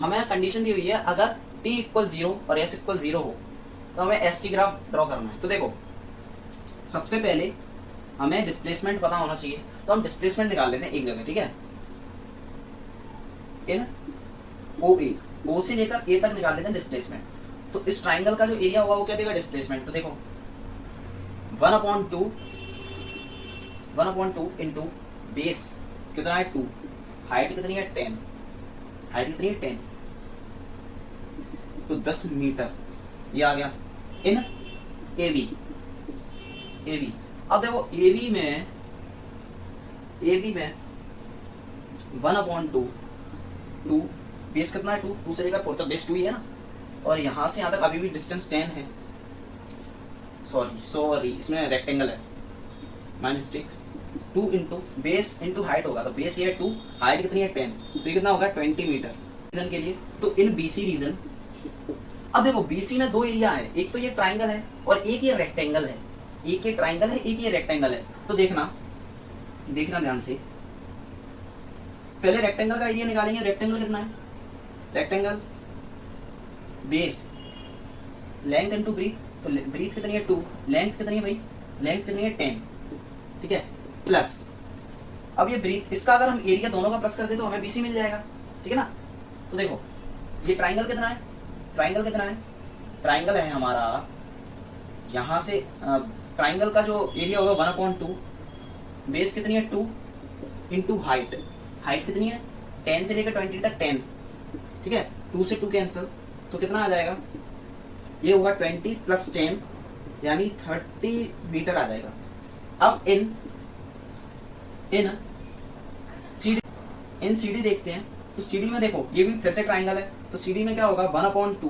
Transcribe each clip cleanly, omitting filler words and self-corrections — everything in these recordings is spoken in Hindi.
हमें कंडीशन दी हुई है अगर t इक्वल 0 और s इक्वल 0 हो तो हमें एस टी ग्राफ ड्रॉ करना है। तो देखो सबसे पहले हमें डिस्प्लेसमेंट पता होना चाहिए, तो हम डिस्प्लेसमेंट निकाल लेते हैं एक जगह, ठीक है। इन ओ से लेकर ए तक निकाल लेते हैं डिस्प्लेसमेंट। तो इस ट्राइंगल का जो एरिया होगा वो क्या देगा, डिस्प्लेसमेंट। तो देखो 1/2 इंटू बेस कितना है 2, हाइट कितनी है 10, हाइट कितनी है 10, तो 10 मीटर ये आ गया इन ए बी। अब देखो ए बी में 1/2 2 बेस कितना है 2 से लेकर 4 तक बेस 2 ही है ना, और यहां से यहां तक अभी भी डिस्टेंस 10 है। सॉरी इसमें रेक्टेंगल है, my mistake. 2 into base into height होगा, तो बेस ये है 2, हाइट कितनी है 10, तो ये कितना होगा 20 मीटर रीजन के लिए। तो इन बीसी रीजन, अब देखो बीसी में दो एरिया है, एक तो ये ट्राइंगल है और एक ये रेक्टेंगल है, एक ये ट्राइंगल है एक ये रेक्टेंगल है। तो देखना ध्यान से, पहले रेक्टेंगल का एरिया निकालेंगे। रेक्टेंगल कितना है, rectangle base length into breadth, तो ब्रीथ कितनी है 2, लेंथ कितनी है भाई, लेंथ कितनी है 10, ठीक है, प्लस अब ये ब्रीथ, इसका अगर हम एरिया दोनों का प्लस कर दे तो हमें बीसी मिल जाएगा, ठीक है ना। तो देखो ये ट्राइंगल कितना है, ट्राइंगल है हमारा यहां से, ट्राइंगल का जो एरिया होगा 1/2, बेस कितनी है 2 इंटू हाइट कितनी है 10 से लेकर 20 तक 10, ठीक है, 2 से 2 कैंसिल, तो कितना आ जाएगा, ये होगा 20 प्लस 10 यानी 30 मीटर आ जाएगा। अब इन सीडी देखते हैं। तो सीडी में देखो ये भी फिर से ट्राइंगल है, तो सीडी में क्या होगा 1/2,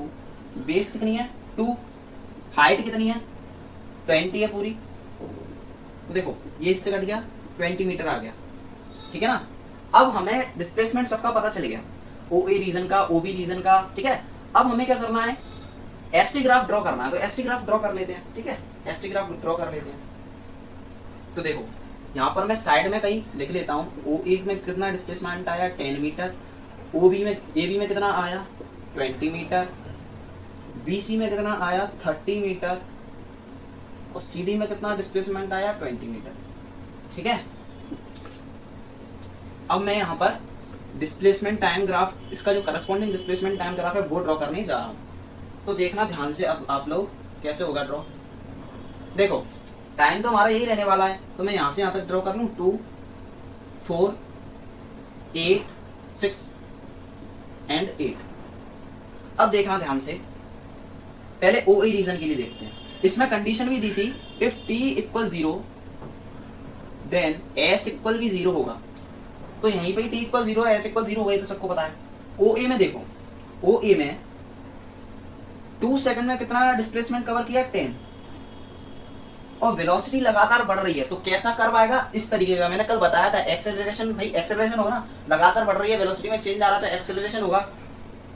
बेस कितनी है 2, हाइट कितनी है 20 है पूरी, तो देखो ये इससे कट गया 20 मीटर आ गया, ठीक है ना। अब हमें डिस्प्लेसमेंट सबका पता चल गया, ओ ए रीजन का, ओ बी रीजन का, ठीक है। अब हमें क्या करना है, एस टी ग्राफ ड्रॉ करना है। तो एस टी ग्राफ ड्रॉ कर लेते हैं, ठीक है, एस टी ग्राफ ड्रॉ कर लेते हैं। तो देखो यहाँ पर मैं साइड में कहीं लिख लेता हूँ, ओ ए में कितना डिस्प्लेसमेंट आया 10 मीटर, ओ बी में ए बी में कितना आया 20 मीटर, बी सी में कितना आया 30 मीटर, और सी डी में कितना डिस्प्लेसमेंट आया 20 मीटर, ठीक है। अब मैं यहाँ पर डिस्प्लेसमेंट टाइम ग्राफ, इसका जो करस्पॉन्डिंग डिस्प्लेसमेंट टाइम ग्राफ है वो ड्रॉ करने जा रहा हूँ। तो देखना ध्यान से अब आप लोग कैसे होगा ड्रॉ। देखो टाइम तो हमारा यही रहने वाला है, तो मैं यहाँ से यहाँ तक ड्रॉ कर लूँ 2 4 8 6 एंड 8। अब देखना ध्यान से, पहले ओ ए रीजन के लिए देखते हैं। इसमें कंडीशन भी दी थी if t equal 0 then s equal भी 0 होगा। तो यहीं पे t इक्वल 0 है, s इक्वल 0 होगा, ये तो सबको पता है। ओ ए में देखो, ओ ए में 2 सेकंड में कितना डिस्प्लेसमेंट कवर किया 10, और वेलोसिटी लगातार बढ़ रही है। तो कैसा कर्व आएगा, इस तरीके का। मैंने कल बताया था एक्सेलरेशन, भाई एक्सेलरेशन होगा ना, लगातार बढ़ रही है, वेलोसिटी में चेंज आ रहा है तो एक्सेलरेशन होगा।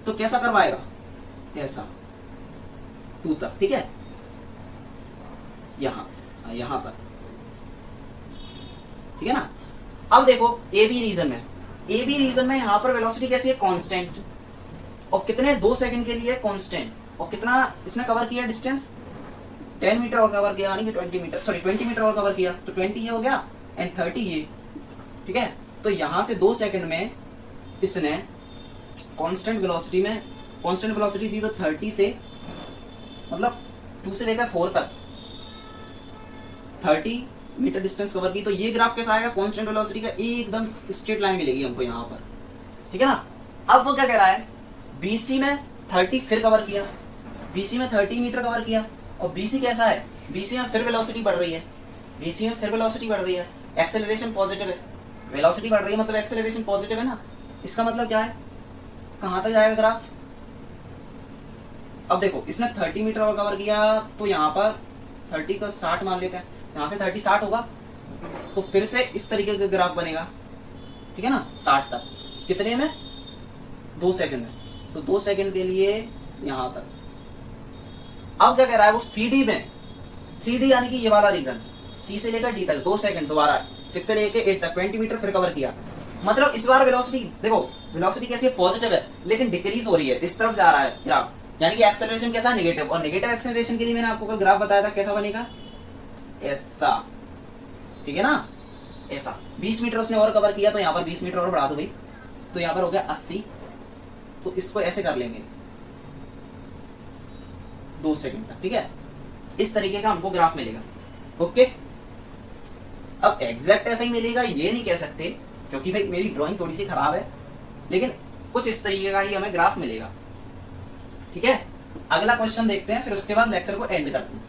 तो कैसा कर्व आएगा, ऐसा 2 तक, ठीक है, यहां तक, ठीक है ना। अब देखो ए बी रीजन में यहां पर वेलोसिटी कैसी है, कांस्टेंट, और कितने 2 सेकंड के लिए कांस्टेंट, और कितना इसने कवर किया डिस्टेंस 10 मीटर और कवर किया, यानी कि 20 मीटर और कवर किया, तो 20 ये हो गया एंड 30 ये, ठीक है। तो यहां से 2 सेकंड में इसने कांस्टेंट वेलोसिटी दी, तो 30 से मतलब 2 से लेकर 4 तक 30 मीटर डिस्टेंस कवर की। तो ये ग्राफ कैसा आएगा, कांस्टेंट वेलोसिटी का एकदम स्ट्रेट लाइन मिलेगी हमको यहाँ पर, ठीक है ना। अब वो क्या कह रहा है, बीसी में 30 फिर कवर किया, बीसी में 30 मीटर कवर किया, और बीसी कैसा है, बीसी में फिर वेलोसिटी बढ़ रही है, एक्सेलरेशन पॉजिटिव है, वेलोसिटी बढ़ रही है मतलब एक्सेलरेशन पॉजिटिव है ना। इसका मतलब क्या है, कहां तक जाएगा ग्राफ। अब देखो इसने 30 मीटर और कवर किया, तो यहाँ पर 30 का 60 मान लेते हैं, यहाँ से 30 60 होगा, तो फिर से इस तरीके का ग्राफ बनेगा, ठीक है ना, 60 तक, कितने में 2 सेकंड में, तो 2 सेकंड के लिए यहां तक। अब क्या कह रहा है वो सीडी में, सीडी यानी कि ये वाला रीजन, सी से लेकर डी तक 2 सेकंड, दोबारा 6 से लेकर 8 तक 20 मीटर फिर कवर किया, मतलब इस बार वेलोसिटी देखो, वेलोसिटी कैसी है, पॉजिटिव है, लेकिन डिक्रीज हो रही है, इस तरफ जा रहा है ग्राफ, यानी कि एक्सेलरेशन कैसा, नेगेटिव। और नेगेटिव एक्सेलरेशन के लिए मैंने आपको कल ग्राफ बताया था, कैसा बनेगा, ऐसा, ठीक है ना, ऐसा। 20 मीटर उसने और कवर किया, तो यहाँ पर 20 मीटर और बढ़ा दो भाई, तो यहाँ पर हो गया 80। तो इसको ऐसे कर लेंगे 2 सेकंड तक, ठीक है। इस तरीके का हमको ग्राफ मिलेगा, ओके। अब एग्जैक्ट ऐसा ही मिलेगा ये नहीं कह सकते, क्योंकि भाई मेरी ड्राइंग थोड़ी सी खराब है, लेकिन कुछ इस तरीके का ही हमें ग्राफ मिलेगा, ठीक है। अगला क्वेश्चन देखते हैं, फिर उसके बाद लेक्चर को एंड करते हैं।